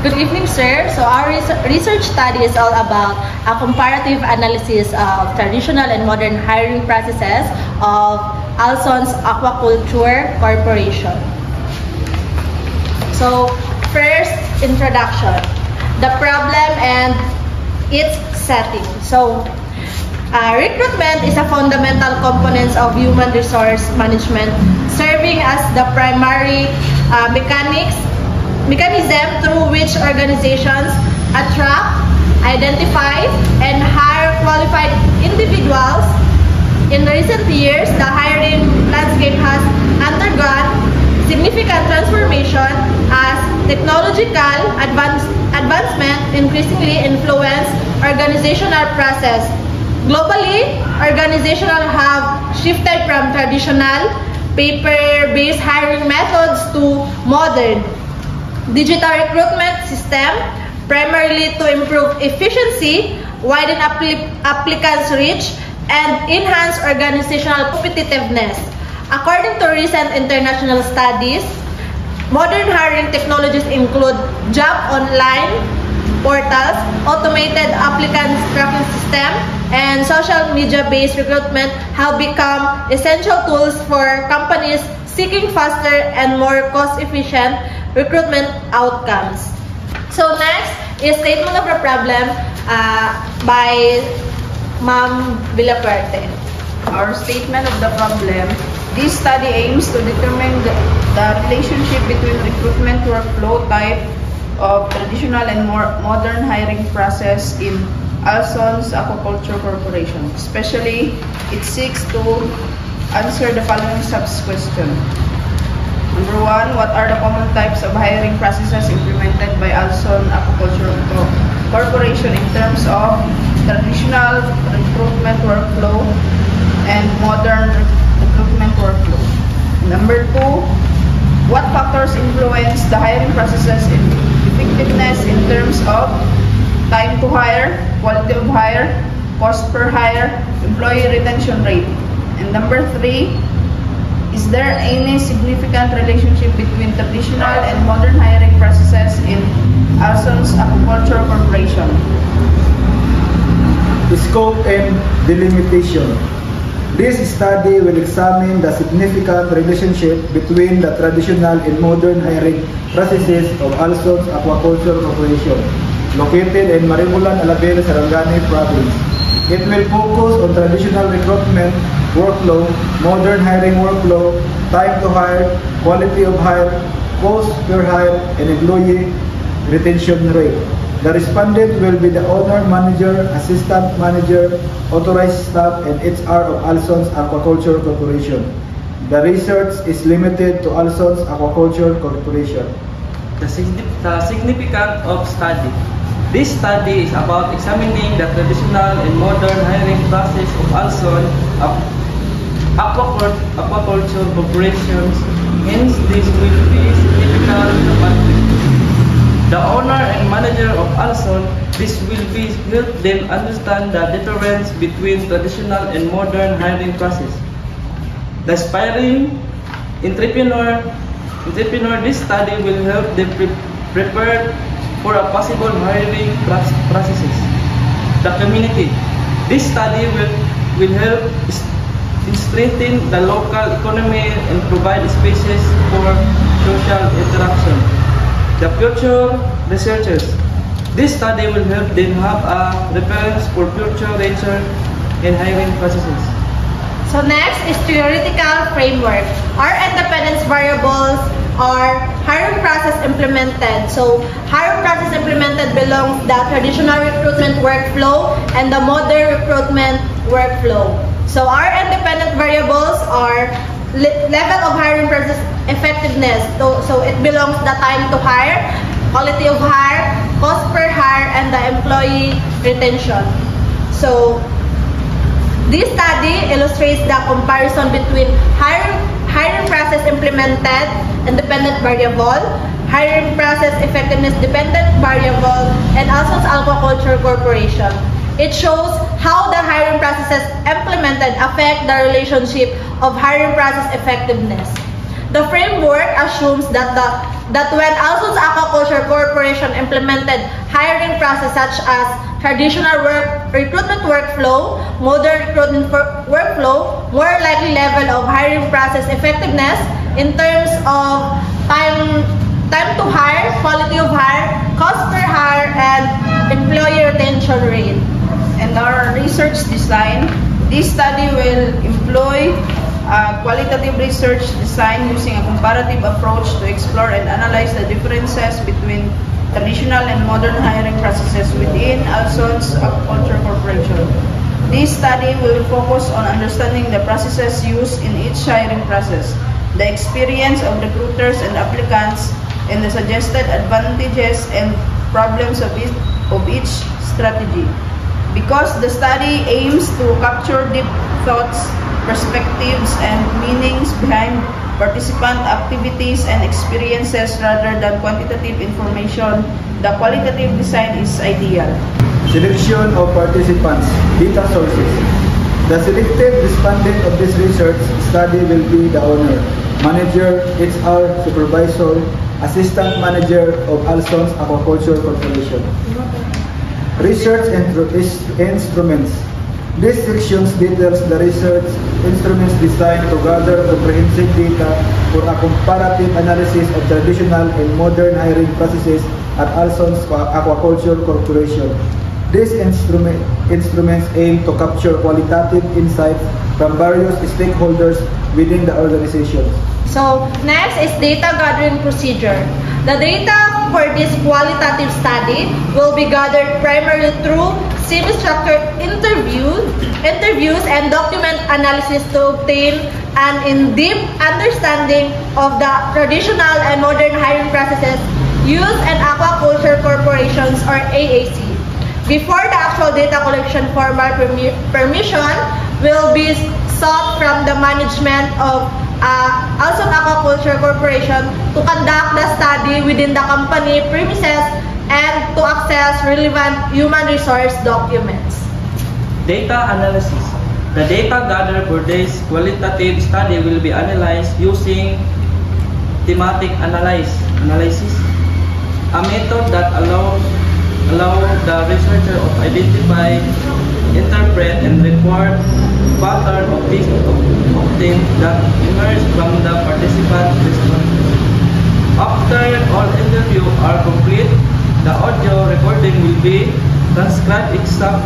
Good evening, sir. So our research study is all about a comparative analysis of traditional and modern hiring processes of Alson's Aquaculture Corporation. So first, introduction, the problem and its setting. So recruitment is a fundamental component of human resource management, serving as the primary mechanism through which organizations attract, identify, and hire qualified individuals. In recent years, the hiring landscape has undergone significant transformation as technological advancement increasingly influence organizational process. Globally, organizations have shifted from traditional paper-based hiring methods to modern digital recruitment system, primarily to improve efficiency, widen applicants' reach, and enhance organizational competitiveness. According to recent international studies, modern hiring technologies include job online portals, automated applicant tracking system, and social media-based recruitment have become essential tools for companies seeking faster and more cost-efficient recruitment outcomes. So next is statement of the problem by Ma'am Villapuerte. Our statement of the problem. This study aims to determine the relationship between recruitment workflow type of traditional and more modern hiring process in Alson's Aquaculture Corporation. Especially, it seeks to answer the following sub-question. Number 1, what are the common types of hiring processes implemented by Alson Aquaculture Corporation in terms of traditional recruitment workflow and modern recruitment workflow? Number 2, what factors influence the hiring processes in effectiveness in terms of time to hire, quality of hire, cost per hire, employee retention rate? And number 3, is there any significant relationship between traditional and modern hiring processes in Alson's Aquaculture Corporation? The scope and delimitation. This study will examine the significant relationship between the traditional and modern hiring processes of Alson's Aquaculture Corporation, located in Marimulan, Alabel, Sarangani Province. It will focus on traditional recruitment workflow, modern hiring workflow, time to hire, quality of hire, cost per hire, and employee retention rate. The respondent will be the owner, manager, assistant manager, authorized staff, and HR of Alson's Aquaculture Corporation. The research is limited to Alson's Aquaculture Corporation. The significance of study. This study is about examining the traditional and modern hiring process of Alson Aquaculture Corporations. Hence, this will be significant. The owner and manager of Alson, this will help them understand the difference between traditional and modern hiring process. The aspiring entrepreneur, this study will help them prepare for a possible hiring processes. The community, this study will help strengthen the local economy and provide spaces for social interaction. The future researchers, this study will help them have a reference for future research and hiring processes. So next is theoretical framework. Our independence variables are hiring process implemented. So hiring process implemented belongs the traditional recruitment workflow and the modern recruitment workflow. So our independent variables are level of hiring process effectiveness. So it belongs the time to hire, quality of hire, cost per hire, and the employee retention. So this study illustrates the comparison between hiring process implemented independent variable, hiring process effectiveness dependent variable, and Alson's Aquaculture Corporation. It shows how the hiring processes implemented affect the relationship of hiring process effectiveness. The framework assumes that when Alson's Aquaculture Corporation implemented hiring process such as traditional recruitment workflow, modern recruitment workflow, more likely level of hiring process effectiveness in terms of time to hire, quality of hire, cost per hire, and employee retention rate. And our research design, this study will employ qualitative research design using a comparative approach to explore and analyze the differences between traditional and modern hiring processes within Alson's Aquaculture Corporation. This study will focus on understanding the processes used in each hiring process, the experience of recruiters and applicants, and the suggested advantages and problems of each strategy. Because the study aims to capture deep thoughts, perspectives, and meanings behind participant activities and experiences rather than quantitative information, the qualitative design is ideal. Selection of participants, data sources. The selected respondent of this research study will be the owner, manager, HR, supervisor, assistant manager of Alson's Aquaculture Corporation. Research instruments. This section details the research instruments designed to gather comprehensive data for a comparative analysis of traditional and modern hiring processes at Alson's Aquaculture Corporation. These instruments aim to capture qualitative insights from various stakeholders within the organization. So, next is data gathering procedure. The data for this qualitative study will be gathered primarily through semi-structured interviews and document analysis to obtain an in-depth understanding of the traditional and modern hiring processes used in aquaculture corporations or AAC. Before the actual data collection, formal permission will be sought from the management of Alson Aquaculture Corporation to conduct the study within the company premises and to access relevant human resource documents. Data analysis. The data gathered for this qualitative study will be analyzed using thematic analysis, a method that allows the researcher to identify, interpret, and report pattern of things that emerge from the participant responses. After all interviews are complete, the audio recording will be transcribed exact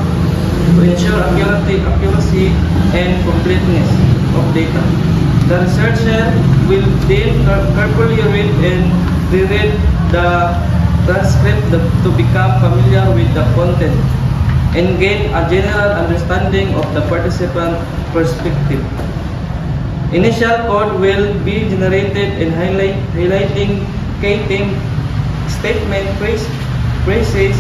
to ensure accuracy and completeness of data. The researcher will then carefully read and reread the transcript to become familiar with the content and gain a general understanding of the participant perspective. Initial code will be generated and highlighting key theme statement, phrases,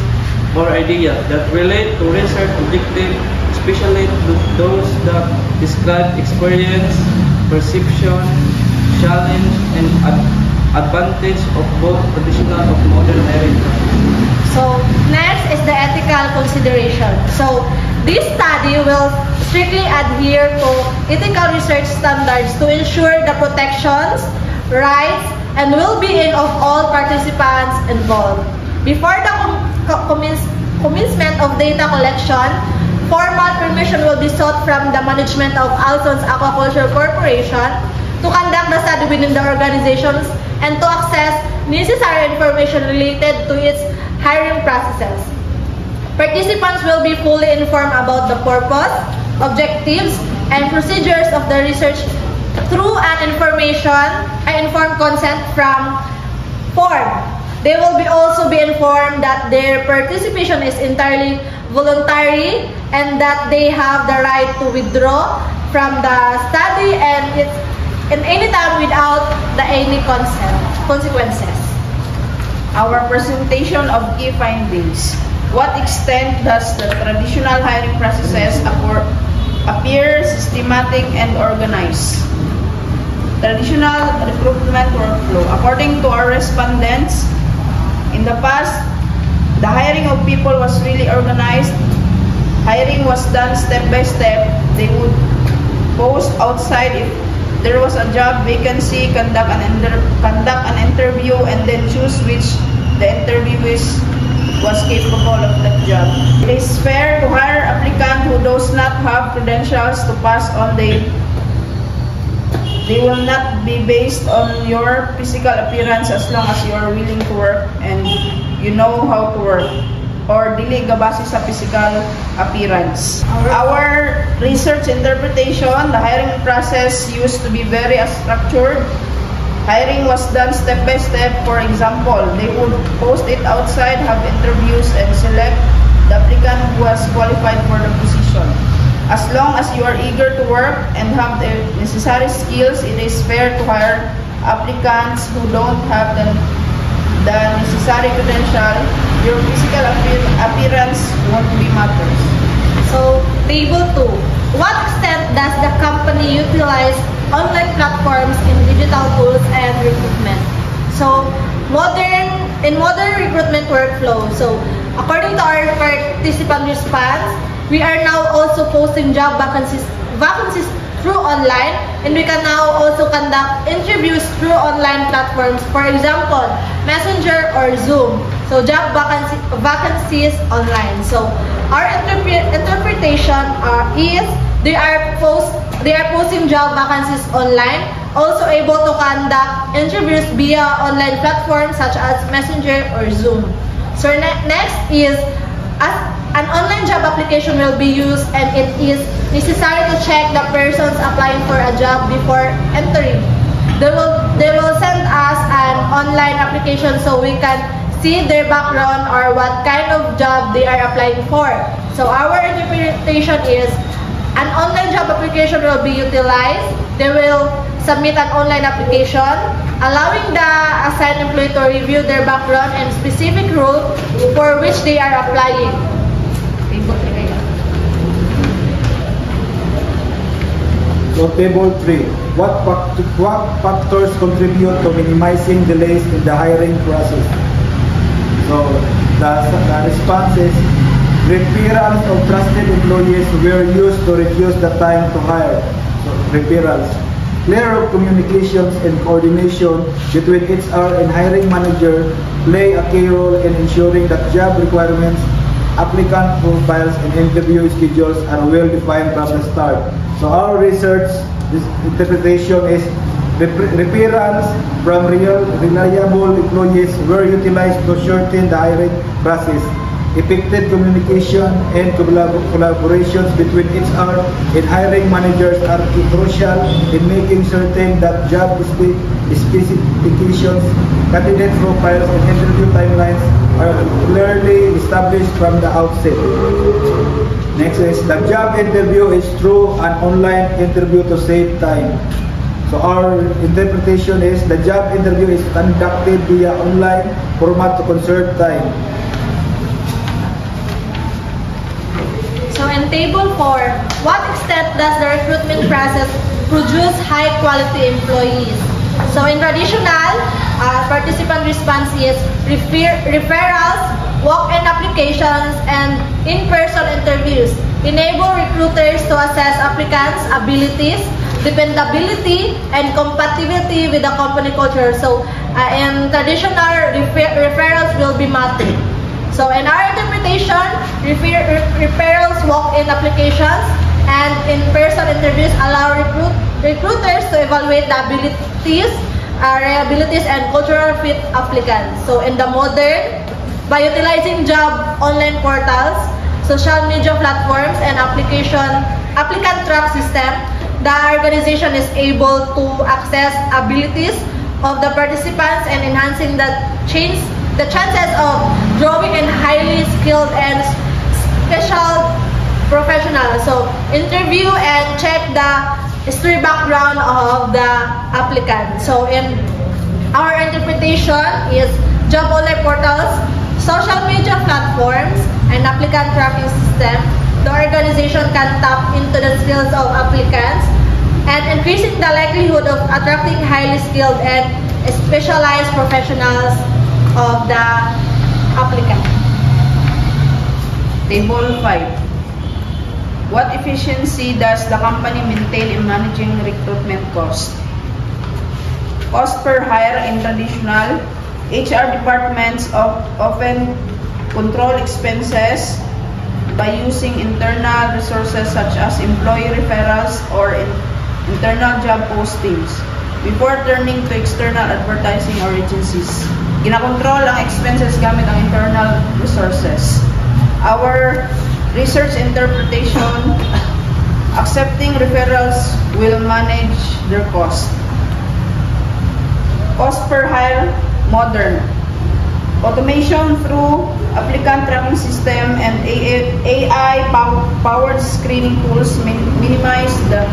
or ideas that relate to research objective, especially those that describe experience, perception, challenge, and advantage of both traditional and modern hiring. So, next is the ethical consideration. So, this study will strictly adhere to ethical research standards to ensure the protections, rights, and well-being of all participants involved. Before the commencement of data collection, formal permission will be sought from the management of Alson's Aquaculture Corporation to conduct the study within the organizations and to access necessary information related to its hiring processes. Participants will be fully informed about the purpose, objectives, and procedures of the research through an informed consent from form. They will also be informed that their participation is entirely voluntary and that they have the right to withdraw from the study and any time without any consequences. Our presentation of key findings. What extent does the traditional hiring processes appear systematic and organized? Traditional recruitment workflow. According to our respondents, in the past, the hiring of people was really organized. Hiring was done step by step. They would post outside if there was a job vacancy, conduct an interview, and then choose which the interviewee was capable of that job. It is fair to hire applicant who does not have credentials to pass on. They will not be based on your physical appearance as long as you are willing to work and you know how to work, or dili gabase sa physical appearance. Our research interpretation, the hiring process used to be very structured. Hiring was done step by step. For example, they would post it outside, have interviews, and select the applicant who was qualified for the position. As long as you are eager to work and have the necessary skills, it is fair to hire applicants who don't have the necessary credential. Your physical appearance won't be matters. So, table 2. What extent does the company utilize online platforms in digital tools and recruitment? So, in modern recruitment workflow, so according to our participant response, we are now also posting job vacancies through online, and we can now also conduct interviews through online platforms, for example, Messenger or Zoom. So job vacancies online. So our interpretation is they are posting job vacancies online, also able to conduct interviews via online platforms such as Messenger or Zoom. So next is, as an online job application will be used, and it is necessary to check the persons applying for a job before entering. They will send us an online application so we can see their background or what kind of job they are applying for. So our interpretation is an online job application will be utilized. They will submit an online application, allowing the assigned employee to review their background and specific role for which they are applying. So table 3. What factors contribute to minimizing delays in the hiring process? So the response is referrals of trusted employees were used to reduce the time to hire. So referrals. Clear communications and coordination between HR and hiring manager play a key role in ensuring that job requirements, applicant profiles, and interview schedules are well defined from the start. So our research, this interpretation is referrals from reliable employees were utilized to shorten the hiring process. Effective communication and collaborations between HR and hiring managers are crucial in making certain that job specifications, candidate profiles, and interview timelines are clearly established from the outset. Next is, the job interview is through an online interview to save time. So our interpretation is the job interview is conducted via online format to conserve time. So in table 4, what extent does the recruitment process produce high-quality employees? So in traditional, participant response is referrals, walk-in applications, and in-person interviews enable recruiters to assess applicants' abilities, dependability, and compatibility with the company culture. So in traditional, referrals will be matter. So in our interpretation, referrals, walk-in applications, and in-person interviews allow recruiters to evaluate the abilities, reliabilities, and cultural fit applicants. So in the modern, by utilizing job online portals, social media platforms, and applicant track system, the organization is able to access abilities of the participants and enhancing the chances of drawing in highly skilled and special professionals. So interview and check the history background of the applicant. So in our interpretation is job online portals, social media platforms, and applicant tracking system. The organization can tap into the skills of applicants and increasing the likelihood of attracting highly skilled and specialized professionals of the applicant. Table 5. What efficiency does the company maintain in managing recruitment cost? Cost per hire in traditional HR departments often control expenses by using internal resources such as employee referrals or internal job postings before turning to external advertising or agencies. Ginakontrol ang expenses gamit ang internal resources. Our research interpretation, accepting referrals will manage their cost. Cost per hire, modern. Automation through applicant tracking system and AI-powered screening tools minimize the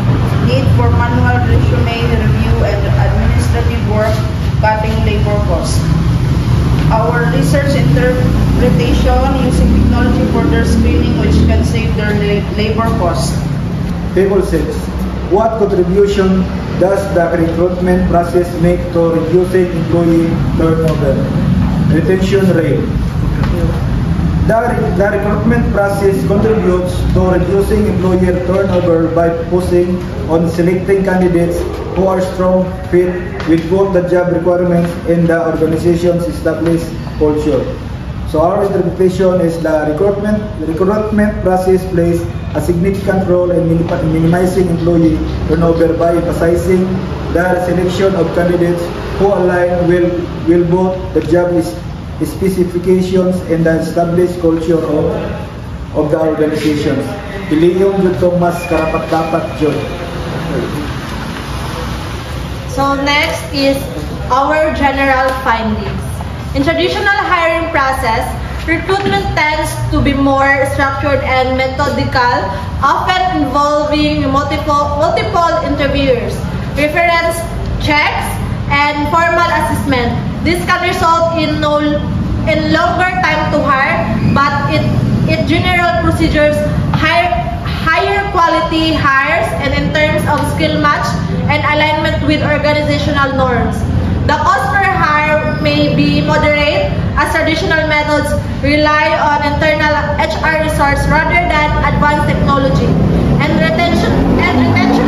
need for manual resume review and administrative work, cutting labor costs. Our research interpretation using technology for their screening, which can save their labor costs. Table 6. What contribution does the recruitment process make to reducing employee turnover? Retention rate. The recruitment process contributes to reducing employer turnover by focusing on selecting candidates who are strong fit with both the job requirements and the organization's established culture. So our interpretation is the recruitment process plays a significant role in minimizing employee turnover by emphasizing the selection of candidates who align with both the job specifications and the established culture of the organizations. Iliyon yun itong mas karapat-dapat yun. So next is our general findings. In traditional hiring process, recruitment tends to be more structured and methodical, often involving multiple interviewers, reference checks, and formal assessment. This can result in longer time to hire, but it general procedures higher quality hires and in terms of skill match and alignment with organizational norms. The cost per hire may be moderate as traditional methods rely on internal HR resource rather than advanced technology. And retention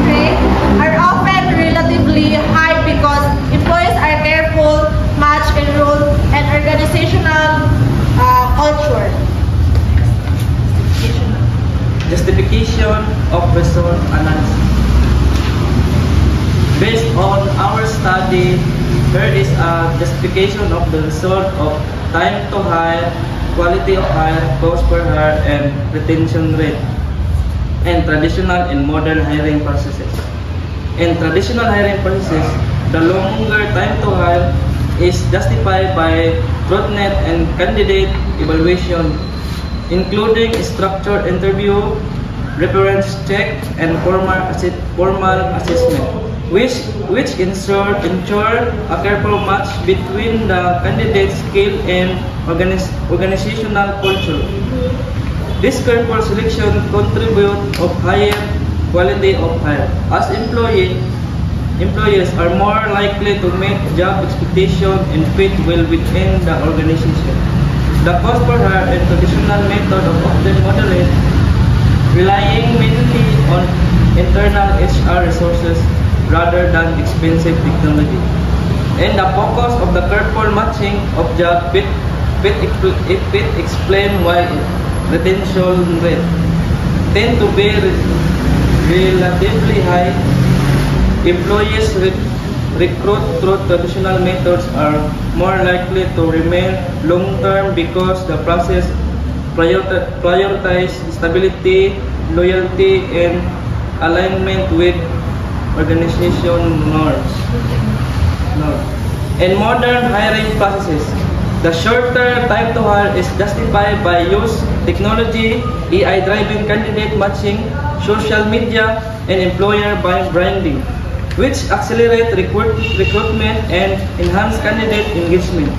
rate are often relatively high because employees are careful, match enrolled, and organizational culture. Justification of resource analysis. Based on our study, there is a justification of the result of time to hire, quality of hire, cost per hire, and retention rate, and traditional and modern hiring processes. In traditional hiring processes, the longer time to hire is justified by recruitment and candidate evaluation, including structured interview, reference check, and formal assessment, which ensure a careful match between the candidate's skill and organizational culture. This careful selection contributes of higher quality of hire, as employees are more likely to meet job expectations and fit well within the organization. The cost per hire and traditional method of often moderate, relying mainly on internal HR resources rather than expensive technology. And the focus of the careful matching of job fit explain why retention rate tend to be relatively high. Employees recruit through traditional methods are more likely to remain long-term because the process prioritizes stability, loyalty, and alignment with organization norms. In modern hiring processes, the shorter time to hire is justified by use technology, AI-driven candidate matching, social media, and employer branding, which accelerate recruitment and enhance candidate engagement.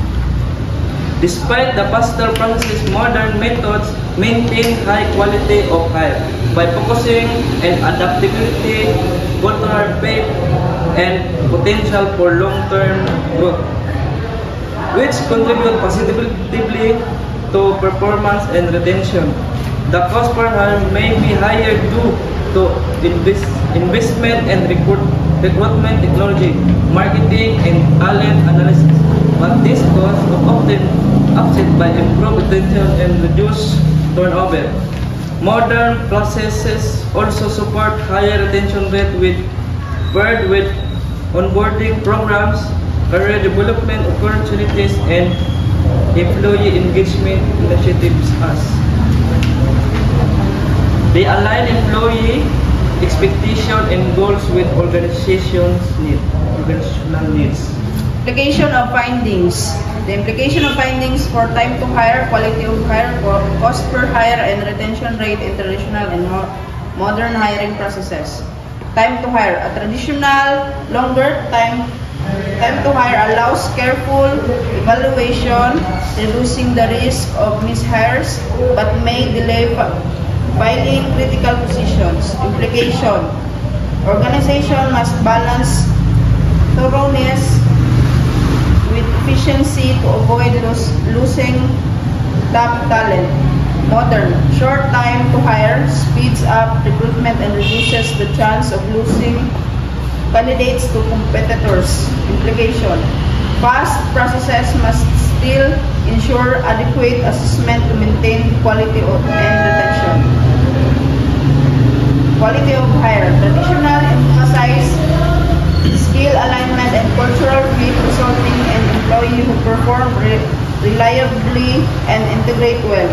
Despite the faster processes, modern methods maintain high quality of hire by focusing on adaptability, cultural fit, and potential for long-term growth, which contribute positively to performance and retention. The cost per hire may be higher due to investment and recruitment technology, marketing, and talent analysis. But this cost is often offset by improved retention and reduced turnover. Modern processes also support higher retention rate paired with onboarding programs, career development opportunities, and employee engagement initiatives as they align employee expectation and goals with organizational needs. Implication of findings. The implication of findings for time to hire, quality of hire, cost per hire, and retention rate in traditional and modern hiring processes. Time to hire. A traditional, longer time to hire allows careful evaluation, reducing the risk of mishires, but may delay filling critical positions. Implication. Organization must balance thoroughness with efficiency to avoid losing top talent. Modern. Short time to hire speeds up recruitment and reduces the chance of losing candidates to competitors. Implication. Fast processes must still ensure adequate assessment to maintain quality and retention. Quality of hire. Traditional emphasize skill alignment and cultural fit, resulting in employees who perform reliably and integrate well.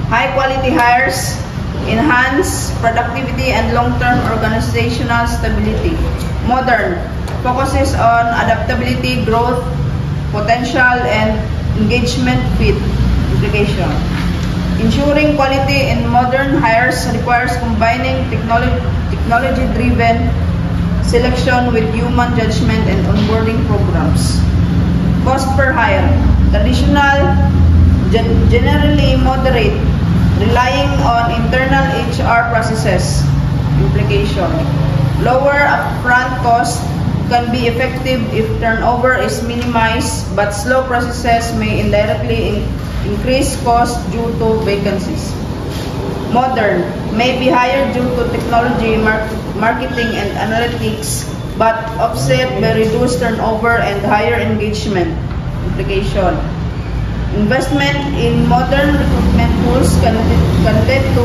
High quality hires enhance productivity and long-term organizational stability. Modern focuses on adaptability, growth, potential, and engagement fit. Implication. Ensuring quality in modern hires requires combining technology-driven selection with human judgment and onboarding programs. Cost per hire. Traditional, generally moderate, relying on internal HR processes. Implication. Lower upfront cost can be effective if turnover is minimized, but slow processes may indirectly increase cost due to vacancies. Modern may be higher due to technology, marketing, and analytics, but offset by reduced turnover and higher engagement. Implication. Investment in modern recruitment tools can lead to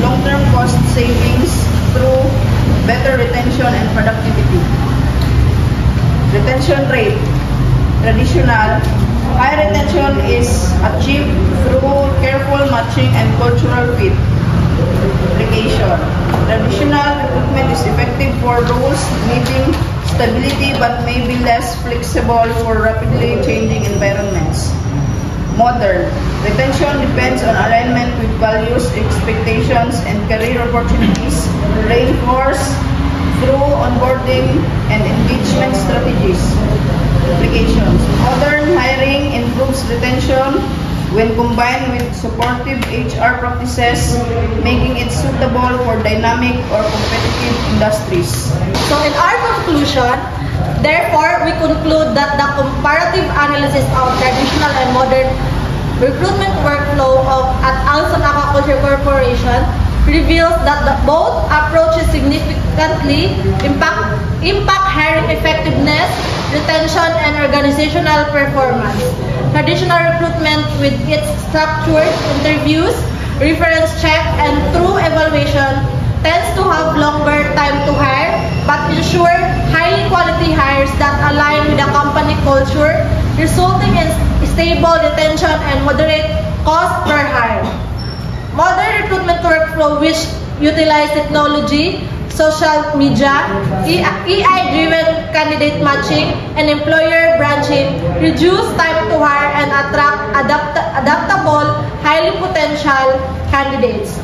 long-term cost savings through better retention and productivity. Retention rate. Traditional. High retention is achieved through careful matching and cultural fit. Application. Traditional recruitment is effective for roles needing stability but may be less flexible for rapidly changing environments. Modern. Retention depends on alignment with values, expectations, and career opportunities, reinforced through onboarding and engagement strategies. Applications. Modern hiring improves retention when combined with supportive HR practices, making it suitable for dynamic or competitive industries. So in our conclusion, therefore, we conclude that the comparative analysis of traditional and modern recruitment workflow at Alson Aquaculture Corporation reveals that both approaches significantly impact hiring effectiveness, retention, and organizational performance. Traditional recruitment with its structured interviews, reference check, and through evaluation tends to have longer time to hire but ensure highly quality hires that align with the company culture, resulting in stable retention and moderate cost per hire. Modern recruitment workflow which utilize technology, social media, AI-driven candidate matching, and employer branching reduce time to hire and attract adaptable, highly potential candidates.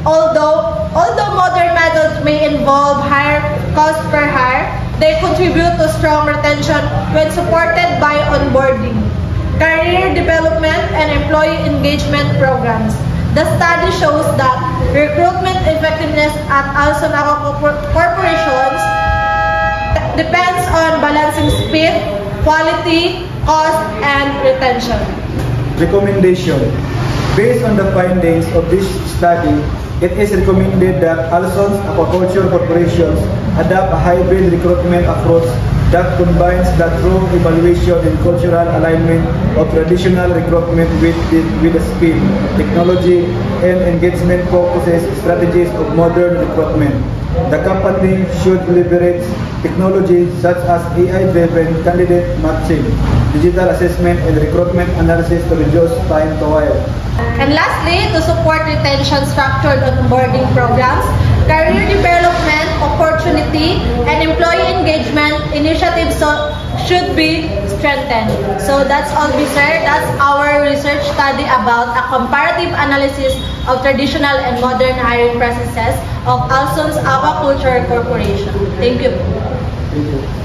Although modern methods may involve higher cost per hire, they contribute to strong retention when supported by onboarding, career development, and employee engagement programs. The study shows that recruitment effectiveness at Alson Aquaculture Corporations depends on balancing speed, quality, cost, and retention. Recommendation. Based on the findings of this study, it is recommended that Alson's Aquaculture Corporations adopt a hybrid recruitment approach that combines the thorough evaluation and cultural alignment of traditional recruitment with the speed, technology, and engagement focuses strategies of modern recruitment. The company should leverage technology such as AI-driven candidate matching, digital assessment, and recruitment analysis to reduce time to hire. And lastly, to support retention structured onboarding programs, career development, opportunity, and employee engagement initiatives should be strengthened. So that's all, sir. That's our research study about a comparative analysis of traditional and modern hiring processes of Alson's Aquaculture Corporation. Thank you. Thank you.